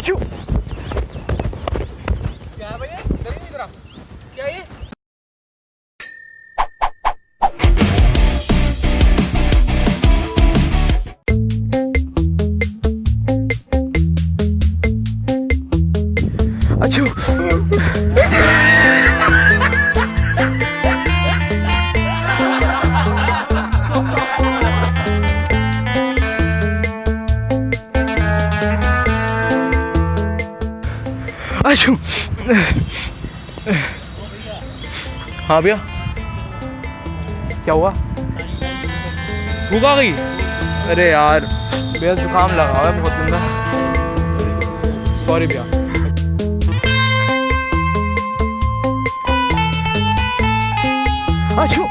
आचू क्या है भैया इधर ही तरफ क्या ये आचू आचू हाँ भैया क्या हुआ भूख आ गई अरे यार भैया जुकाम लगा हुआ है बहुत गंदा सॉरी भैया आचू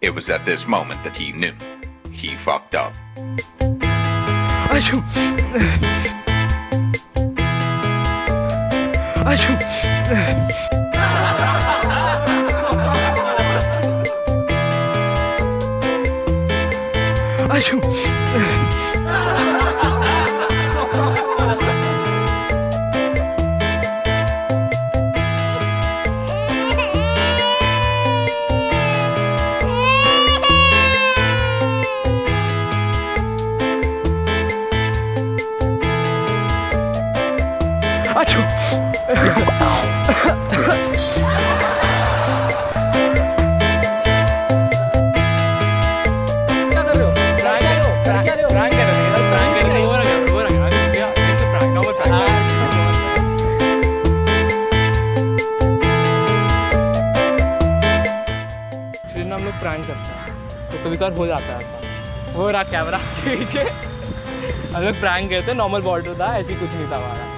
It was at this moment that he knew he fucked up. Achoo! Achoo! Achoo! Achoo! हम लोग प्रैंक करते हैं तो कभी कभार हो जाता है ऐसा वो रहा कैमरा के पीछे हम लोग प्रैंक करते हैं नॉर्मल बॉर्डर था ऐसी कुछ नहीं था हमारा